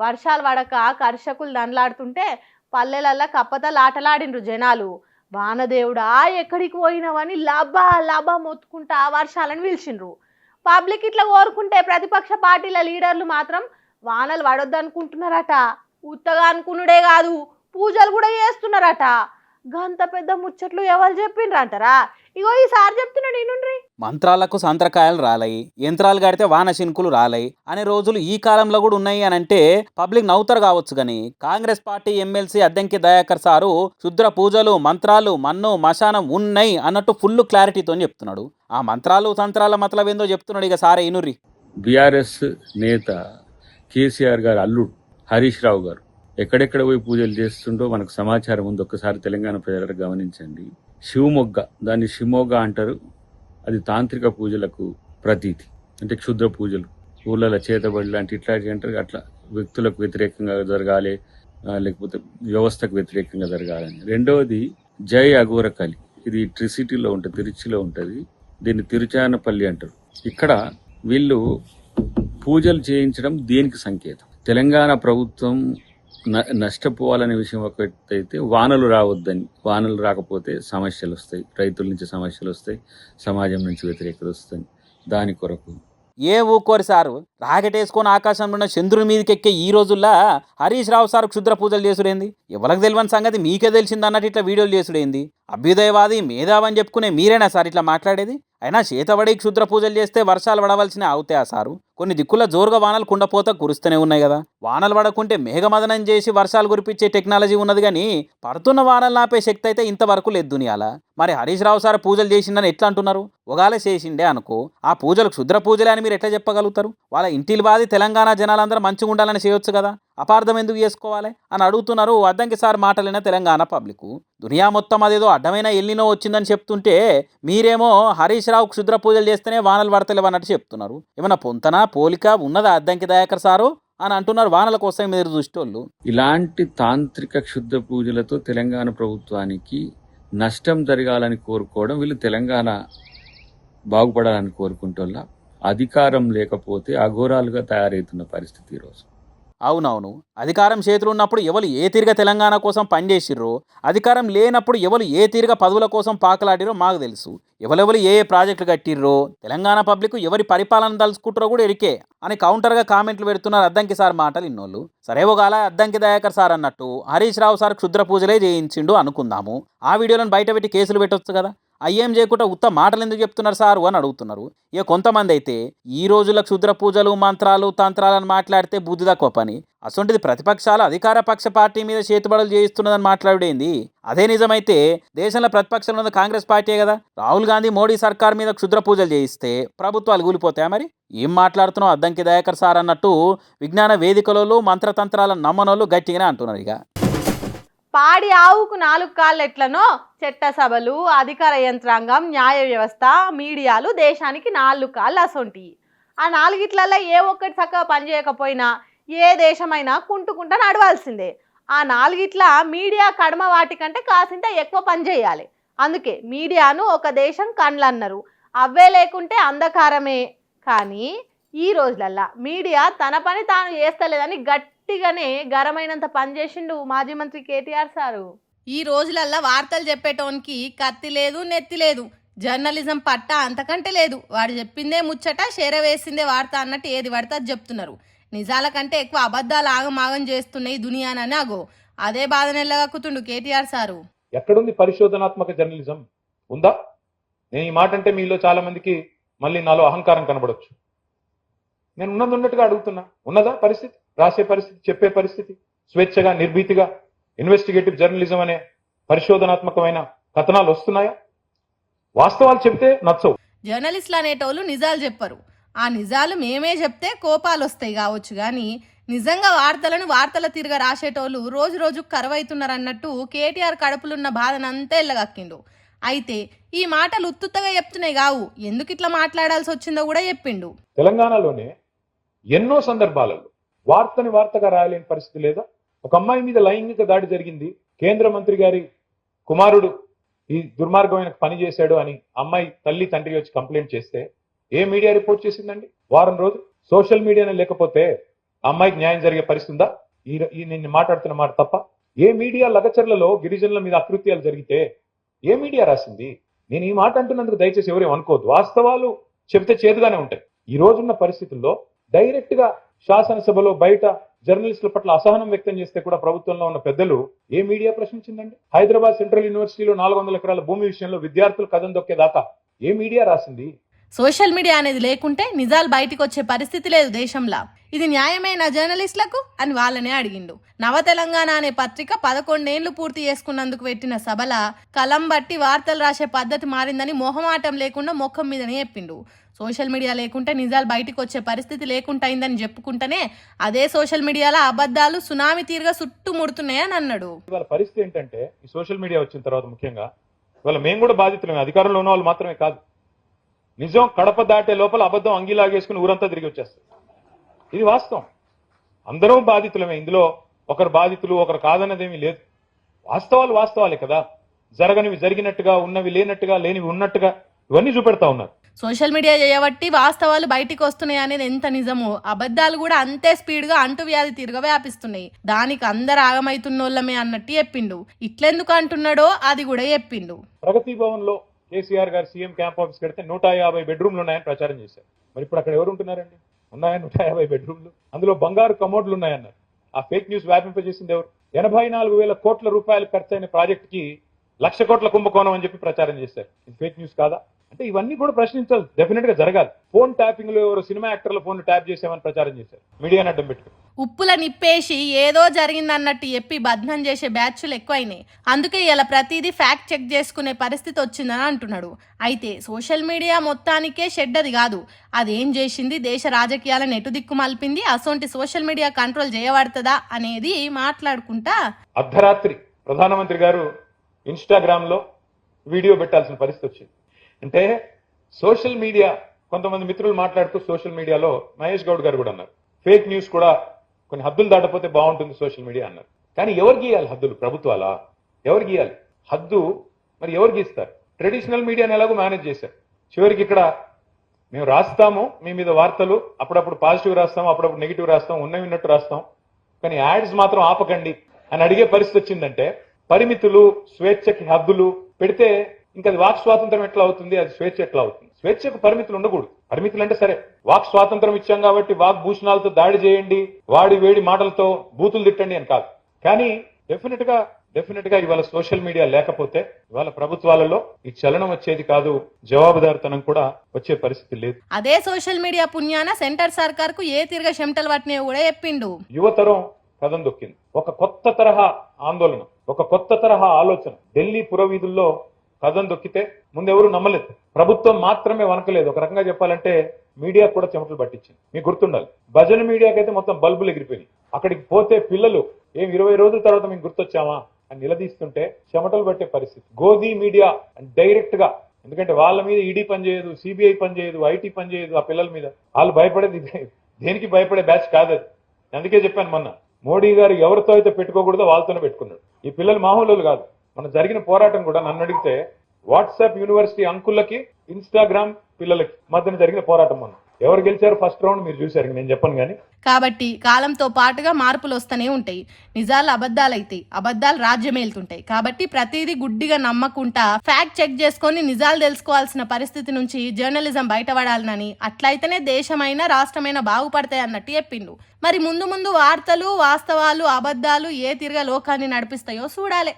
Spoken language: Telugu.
వర్షాలు పడక కర్షకులు దండలాడుతుంటే పల్లెలల్లా కప్పతలు ఆటలాడిండ్రు జనాలు. వానదేవుడా ఎక్కడికి పోయినావని లబా లబా మొత్తుకుంటా వర్షాలను పిలిచిండ్రు. పబ్లిక్ ఇట్లా కోరుకుంటే ప్రతిపక్ష పార్టీల లీడర్లు మాత్రం వానలు పడొద్దనుకుంటున్నారట. ఉత్తగా అనుకునుడే కాదు, పూజలు కూడా చేస్తున్నారట. గంత పెద్ద ముచ్చట్లు ఎవరు చెప్పిండ్రు అంటారా? ఇగో ఈసారి చెప్తున్నాడు ఈనుండ్రి. మంత్రాలకు సంత్రకాయలు రాలయి, యంత్రాలు కడితే వాన శింకులు రాలయి అనే రోజులు ఈ కాలంలో కూడా ఉన్నాయి అని అంటే పబ్లిక్ నవ్వుతారు కావచ్చు. కానీ Congress party MLC Addanki Dayakar sir క్షుద్ర పూజలు, మంత్రాలు, మన్ను మశానం ఉన్నాయి అన్నట్టు ఫుల్ క్లారిటీతో చెప్తున్నాడు. ఆ మంత్రాలు తంత్రాల మతలబ్ ఏందో చెప్తున్నాడు. ఇక సారే ఇనుర్రి. బీఆర్ఎస్ నేత కేసీఆర్ గారు అల్లుడు హరీష్ రావు గారు ఎక్కడెక్కడ పోయి పూజలు చేస్తుండో మనకు సమాచారం ఉంది. ఒక్కసారి తెలంగాణ ప్రజలకు గమనించండి. శివమొగ్గ, దాన్ని షిమోగ్గ అంటారు. అది తాంత్రిక పూజలకు ప్రతీతి. అంటే క్షుద్ర పూజలు, ఊళ్ళలో చేతబడి లాంటి ఇట్లాంటివి అంటారు. అట్లా వ్యక్తులకు వ్యతిరేకంగా జరగాలి, లేకపోతే వ్యవస్థకు వ్యతిరేకంగా జరగాలని. రెండవది జై అఘోరకలి, ఇది ట్రిసిటీలో ఉంటుంది, తిరుచిలో ఉంటుంది. దీన్ని తిరుచానపల్లి అంటారు. ఇక్కడ వీళ్ళు పూజలు చేయించడం దేనికి సంకేతం? తెలంగాణ ప్రభుత్వం నష్టపోవాలనే విషయం ఒకటైతే వానలు రావద్దని, వానలు రాకపోతే సమస్యలు వస్తాయి, రైతుల నుంచి సమస్యలు వస్తాయి, సమాజం నుంచి వ్యతిరేకత వస్తాయి. దాని కొరకు ఏ ఊకోరు సారు రాకెట్ వేసుకొని ఆకాశంలో ఉన్న చంద్రుని మీదకి ఎక్కే ఈ రోజుల్లో హరీష్ రావు సార్ క్షుద్ర పూజలు చేసుడేంది? ఎవరికి తెలియని సంగతి మీకే తెలిసింది అన్నట్టు ఇట్లా వీడియోలు చేసుడేంది? అభ్యుదయవాది మేధావని చెప్పుకునే మీరేనా సార్ ఇట్లా మాట్లాడేది? అయినా చేతబడి క్షుద్ర పూజలు చేస్తే వర్షాలు పడవలసిన అవుతాయా సారు? కొన్ని దిక్కుల జోరుగా వానలు కుండపోత కురుస్తూనే ఉన్నాయి కదా. వానలు పడకుంటే మేఘమదనం చేసి వర్షాలు కురిపించే టెక్నాలజీ ఉన్నది, కానీ పడుతున్న వానలు ఆపే శక్తి అయితే ఇంతవరకు లేదు దునియాల. మరి హరీష్ రావు సార్ పూజలు చేసిండని ఎట్లా అంటున్నారు? ఒగాలే చేసిండే అనుకో, ఆ పూజలు క్షుద్ర పూజలే అని మీరు ఎట్లా చెప్పగలుగుతారు? వాళ్ళ ఇంటిల్ బాది తెలంగాణ జనాలందరూ మంచిగా ఉండాలని చేయొచ్చు కదా, అపార్థం ఎందుకు చేసుకోవాలి అని అడుగుతున్నారు అద్దంకి సార్ మాటలైన తెలంగాణ పబ్లిక్. దునియా మొత్తం అదేదో అడ్డమైన ఎల్లినో వచ్చిందని చెప్తుంటే మీరేమో హరీష్ రావు క్షుద్ర పూజలు చేస్తేనే వానలు పడతలేవు అన్నట్టు చెప్తున్నారు. ఏమన్నా పొంతనా పోలిక ఉన్నదా అద్దంకి దయాకర్ సారు అని అంటున్నారు వానల కోసం మీరు దృష్టోళ్ళు. ఇలాంటి తాంత్రిక క్షుద్ర పూజలతో తెలంగాణ ప్రభుత్వానికి నష్టం జరగాలని కోరుకోవడం, వీళ్ళు తెలంగాణ బాగుపడాలని కోరుకుంటోళ్ళ. అధికారం లేకపోతే అఘోరాలుగా తయారవుతున్న పరిస్థితి ఈరోజు. అవునవును, అధికారం చేతులు ఉన్నప్పుడు ఎవరు ఏ తీరుగా తెలంగాణ కోసం పనిచేసిర్రో, అధికారం లేనప్పుడు ఎవరు ఏ తీరుగా పదవుల కోసం పాకలాడిరో మాకు తెలుసు. ఎవరెవరు ఏ ప్రాజెక్టులు కట్టిర్రో, తెలంగాణ పబ్లిక్ ఎవరి పరిపాలన తలుచుకుంటారో కూడా ఎరికే అని కౌంటర్గా కామెంట్లు పెడుతున్నారు అద్దంకి సార్ మాటలు ఇన్నోళ్ళు. సరే ఒకవేళ అద్దంకి దయాకర్ సార్ అన్నట్టు హరీష్ రావు సార్ క్షుద్ర పూజలే చేయించిండు అనుకుందాము. ఆ వీడియోలను బయట పెట్టి కేసులు పెట్టొచ్చు కదా. అయ్యేం చేయకుండా ఉత్త మాటలు ఎందుకు చెప్తున్నారు సారు అని అడుగుతున్నారు. ఇక కొంతమంది అయితే ఈ రోజుల క్షుద్ర పూజలు, మంత్రాలు, తంత్రాలను మాట్లాడితే బుద్ధి తక్కువ పని, అసొంటిది ప్రతిపక్షాలు అధికార పక్ష పార్టీ మీద చేతుబడులు చేయిస్తున్నదని మాట్లాడేంది? అదే నిజమైతే దేశంలో ప్రతిపక్షంలో ఉన్న కాంగ్రెస్ పార్టీయే కదా. రాహుల్ గాంధీ మోడీ సర్కార్ మీద క్షుద్ర పూజలు చేయిస్తే ప్రభుత్వాలు కూలిపోతాయా? మరి ఏం మాట్లాడుతున్నావు అద్దంకి దయాకర్ సార్ అన్నట్టు విజ్ఞాన వేదికలలో మంత్రతంత్రాలను నమ్మనోళ్ళు గట్టిగానే అంటున్నారు. ఇక పాడి ఆవుకు 4 కాళ్ళు ఎట్లనో చట్టసభలు, అధికార యంత్రాంగం, న్యాయ వ్యవస్థ, మీడియాలు దేశానికి 4 కాళ్ళు అసొంటి. ఆ 4గిట్లలో ఏ ఒక్కటి చక్కగా పనిచేయకపోయినా ఏ దేశమైనా కుంటుకుంటా నడవాల్సిందే. ఆ 4గిట్ల మీడియా కడమ వాటికంటే కాసింత ఎక్కువ పనిచేయాలి. అందుకే మీడియాను ఒక దేశం కండ్లు అన్నారు. అవే లేకుంటే అంధకారమే. కానీ ఈ రోజులల్లా మీడియా తన పని తాను చేస్తలేదని గట్టిగానే గరమైనంత పనిచేసిండు మాజీ మంత్రి కేటీఆర్ సారు. ఈ రోజులల్లా వార్తలు చెప్పేటోనికి కత్తి లేదు, నెత్తి లేదు. జర్నలిజం పట్ట అంతకంటే లేదు. వాడు చెప్పిందే ముచ్చట, షేర వేసిందే వార్త అన్నట్టు ఏది పడితే అది చెప్తున్నారు. నిజాల కంటే ఎక్కువ అబద్ధాలు ఆగమాగం చేస్తున్నాయి దునియానని అగో అదే బాధ నెల్లగక్కుతుండు కేటీఆర్ సారు. ఎక్కడుంది పరిశోధనాత్మక జర్నలిజం? ఉందా? నేను ఈ మాట అంటే మీలో చాలా మందికి మళ్ళీ నాలో అహంకారం కనబడవచ్చు. నేను ఉన్నట్టుగా అడుగుతున్నా, ఉన్నదా పరిస్థితి? రాసే పరిస్థితి, చెప్పే పరిస్థితి, స్వేచ్ఛగా నిర్భీతిగా ఇన్వెస్టిగేటివ్ జర్నలిజం అనే పరిశోధనాత్మకమైన కథనాలు వస్తున్నాయా? వాస్తవాలు చెప్తే నచ్చవు. జర్నలిస్టులు అనేటోళ్ళు నిజాలు చెప్పరు. ఆ నిజాలు మేమే చెప్తే కోపాలు వస్తాయి కావచ్చు, కానీ నిజంగా వార్తల తిరగ రాసేటోళ్ళు రోజు రోజు కరువైతున్నారన్నట్టు కేటీఆర్ కడుపులున్న బాధనంతా ఎల్లగక్కిండు. అయితే ఈ మాటలు ఉత్తుత్తగా చెప్తున్నాయి కావు, ఎందుకు ఇట్లా మాట్లాడాల్సి వచ్చిందో కూడా చెప్పిండు. తెలంగాణలోనే ఎన్నో సందర్భాలలో వార్తని వార్తగా రాయలేని పరిస్థితి లేదా? ఒక అమ్మాయి మీద లైంగిక దాడి జరిగింది, కేంద్ర మంత్రి గారి కుమారుడు ఈ దుర్మార్గమైన పని చేశాడు అని అమ్మాయి తల్లి తండ్రి వచ్చి కంప్లైంట్ చేస్తే ఏ మీడియా రిపోర్ట్ చేసిందండి? వారం రోజులు సోషల్ మీడియానే లేకపోతే ఆ అమ్మాయికి న్యాయం జరిగే పరిస్థితి ఉందా? ఈ నేను మాట్లాడుతున్న మాట తప్ప? ఏ మీడియా లగచర్లలో గిరిజనుల మీద అకృత్యాలు జరిగితే ఏ మీడియా రాసింది? నేను ఈ మాట అంటున్నందుకు దయచేసి ఎవరేం అనుకోవద్దు. వాస్తవాలు చెబితే చేదుగానే ఉంటాయి. ఈ రోజున్న పరిస్థితుల్లో డైరెక్ట్ గా శాసనసభలో బయట జర్నలిస్టుల పట్ల అసహనం వ్యక్తం చేస్తే కూడా ప్రభుత్వంలో ఉన్న పెద్దలు ఏ మీడియా ప్రశ్నించిందండి? హైదరాబాద్ సెంట్రల్ యూనివర్సిటీలో 400 ఎకరాల భూమి విషయంలో విద్యార్థులు కథం దొక్కేదాకా ఏ మీడియా రాసింది? సోషల్ మీడియా అనేది లేకుంటే నిజాలు బయటికి వచ్చే పరిస్థితి లేదు దేశంలో. ఇది న్యాయమైన జర్నలిస్టులకు అని వాళ్ళనే అడిగిండు. నవ తెలంగాణ అనే పత్రిక 11 ఏళ్లు పూర్తి చేసుకున్నందుకు పెట్టిన సభల కలం బట్టి వార్తలు రాసే పద్ధతి మారిందని మొహమాటం లేకుండా ముఖం మీదనే చెప్పిండు. సోషల్ మీడియా లేకుంటే నిజాలు బయటికి వచ్చే పరిస్థితి లేకుండా అయిందని చెప్పుకుంటేనే అదే సోషల్ మీడియాలో అబద్ధాలు సునామీ తీరుగా చుట్టుముడుతున్నాయని అన్నాడు. ఇవాళ పరిస్థితి ఏంటంటే ఈ సోషల్ మీడియా వచ్చిన తర్వాత ముఖ్యంగా ఇవాళ మేము కూడా బాధితులమే. అధికారంలో ఉన్న వాళ్ళు మాత్రమే కాదు. నిజం కడప దాటే లోపల అబద్ధం అంగీలాగేసుకుని ఊరంతా తిరిగి వచ్చేస్తారు. ఇది వాస్తవం. అందరం బాధితులమే. ఇందులో ఒకరు బాధితులు ఒకరు కాదన్నదేమీ లేదు. వాస్తవాలు వాస్తవాలే కదా. జరగనివి జరిగినట్టుగా, ఉన్నవి లేనట్టుగా, లేనివి ఉన్నట్టుగా ఇవన్నీ చూపెడతా ఉన్నారు. సోషల్ మీడియా చేయబట్టి వాస్తవాలు బయటికి వస్తున్నాయి అనేది ఎంత నిజమో అబద్ధాలు కూడా అంతే స్పీడ్ గా అంటువ్యాధి తీరుగా వ్యాపిస్తున్నాయి. దానికి అందరు ఆగమైతున్నోళ్ళమే అన్నట్టు చెప్పిండు. ఇట్లెందుకు అంటున్నాడో అది కూడా చెప్పిండు. ప్రగతి భవన్ లో కేసీఆర్ గారు సీఎం క్యాంప్ ఆఫీస్ కడితే 150 బెడ్రూమ్లు ఉన్నాయని ప్రచారం చేశారు. మరి ఇప్పుడు అక్కడ ఎవరు ఉంటున్నారండి? ఉన్నాయా 150 బెడ్రూమ్లు? అందులో బంగారు కమోడ్లు ఉన్నాయన్నారు. ఆ ఫేక్ న్యూస్ వ్యాపింపజేసింది ఎవరు? 84,000 కోట్ల రూపాయలు ఖర్చైన ప్రాజెక్ట్ కి 1,00,000 కోట్ల కుంభకోణం అని చెప్పి ప్రచారం చేశారు. ఇది ఫేక్ న్యూస్ కాదా? అంటే ఇవన్నీ కూడా ప్రశ్నించాలి, డెఫినెట్ గా జరగాలి. ఫోన్ ట్యాపింగ్ లో ఎవరు సినిమా యాక్టర్ల ఫోన్ ట్యాప్ చేసామని ప్రచారం చేశారు మీడియాని అడ్డం పెట్టుకుని. ఉప్పుల నిప్పేసి ఏదో జరిగిందన్నట్టు చెప్పి బద్నం చేసే బ్యాచ్లు ఎక్కువైనాయి. అందుకే ఇలా ప్రతిదీ ఫ్యాక్ట్ చెక్ చేసుకునే పరిస్థితి వచ్చిందని అంటున్నాడు. అయితే సోషల్ మీడియా మొత్తానికే షెడ్డది కాదు. అదేం చేసింది, దేశ రాజకీయాలను ఎటు దిక్కు మల్పింది, అసొంటి సోషల్ మీడియా కంట్రోల్ చేయబడుతుందా అనేది మాట్లాడుకుంటా అర్ధరాత్రి ప్రధానమంత్రి గారు ఇన్స్టాగ్రామ్ లో వీడియో పెట్టాల్సిన పరిస్థితి వచ్చింది. అంటే సోషల్ మీడియా, కొంతమంది మిత్రులు మాట్లాడుతూ సోషల్ మీడియాలో మహేష్ గౌడ్ గారు కూడా అన్నారు, ఫేక్ న్యూస్ కూడా కొన్ని హద్దులు దాటపోతే బాగుంటుంది సోషల్ మీడియా అన్నారు. కానీ ఎవరు గీయాలి హద్దులు? ప్రభుత్వాలా? ఎవరు గీయాలి హద్దు? మరి ఎవరు గీస్తారు? ట్రెడిషనల్ మీడియాని ఎలాగో మేనేజ్ చేశారు. చివరికి ఇక్కడ మేము రాస్తాము మీ మీద వార్తలు, అప్పుడప్పుడు పాజిటివ్ రాస్తాం, అప్పుడప్పుడు నెగిటివ్ రాస్తాం, ఉన్నవి ఉన్నట్టు రాస్తాం, కానీ యాడ్స్ మాత్రం ఆపకండి అని అడిగే పరిస్థితి వచ్చిందంటే పరిమితులు, స్వేచ్ఛకి హద్దులు పెడితే ఇంకా అది వాక్ స్వాతంత్రం ఎట్లా అవుతుంది? అది స్వేచ్ఛ ఎట్లా అవుతుంది? స్వేచ్ఛకు పరిమితులు ఉండకూడదు. పరిమితులు అంటే సరే, వాక్ స్వాతంత్రం ఇచ్చాం కాబట్టి వాక్ భూషణాలతో దాడి చేయండి, వాడి వేడి మాటలతో బూతులు తిట్టండి అని కాదు. కానీ డెఫినెట్ గా ఇవాళ సోషల్ మీడియా లేకపోతే ఇవాళ ప్రభుత్వాలలో ఈ చలనం వచ్చేది కాదు, జవాబుదారితనం కూడా వచ్చే పరిస్థితి లేదు. అదే సోషల్ మీడియా పుణ్యాన సెంటర్ సర్కార్ కు ఏ తిరగ చెమటలు పట్టినవి కూడా చెప్పిండు. యువతరం కథం దొక్కింది. ఒక కొత్త తరహా ఆందోళన, ఒక కొత్త తరహా ఆలోచన ఢిల్లీ పురవీధుల్లో కథం దొక్కితే ముందెవరూ నమ్మలేదు. ప్రభుత్వం మాత్రమే వనకలేదు. ఒక రకంగా చెప్పాలంటే మీడియా కూడా చెమటలు పట్టించింది. మీకు గుర్తుండాలి, భజన మీడియాకైతే మొత్తం బల్బులు ఎగిరిపోయినాయి. అక్కడికి పోతే పిల్లలు 20 రోజుల తర్వాత మేము గుర్తొచ్చామా అని నిలదీస్తుంటే చెమటలు పట్టే పరిస్థితి. గోధీ మీడియా డైరెక్ట్ గా, ఎందుకంటే వాళ్ళ మీద ఈడీ పనిచేయదు, సిబిఐ పనిచేయదు, ఐటీ పనిచేయదు, ఆ పిల్లల మీద వాళ్ళు భయపడేది దేనికి భయపడే బ్యాచ్ కాదు అది. అందుకే చెప్పాను మొన్న, మోడీ గారు ఎవరితో అయితే పెట్టుకోకూడదో వాళ్ళతోనే పెట్టుకున్నాడు. ఈ పిల్లలు మామూలు కాదు. మన జరిగిన పోరాటం కూడా నన్ను అడిగితే వాట్సాప్ యూనివర్సిటీ అంకులకి, ఇన్స్టాగ్రామ్ పిల్లలకి మధ్యన జరిగిన పోరాటం మొన్న. ఎవరు గెలిచారు ఫస్ట్ రౌండ్ మీరు చూశారు, నేను చెప్పను కానీ. కాబట్టి కాలంతో పాటుగా మార్పులు వస్తూనే ఉంటాయి. నిజాలు అబద్ధాలైతాయి, అబద్ధాలు రాజ్యమేలుతుంటాయి. కాబట్టి ప్రతిదీ గుడ్డిగా నమ్మకుండా ఫ్యాక్ట్ చెక్ చేసుకొని నిజాలు తెలుసుకోవాల్సిన పరిస్థితి నుంచి జర్నలిజం బయటపడాలని, అట్లయితేనే దేశమైనా రాష్ట్రమైనా బాగుపడతాయి అన్నట్టు చెప్పిండు. మరి ముందు ముందు వార్తలు, వాస్తవాలు, అబద్ధాలు ఏ తిరగ లోకాన్ని నడిపిస్తాయో చూడాలి.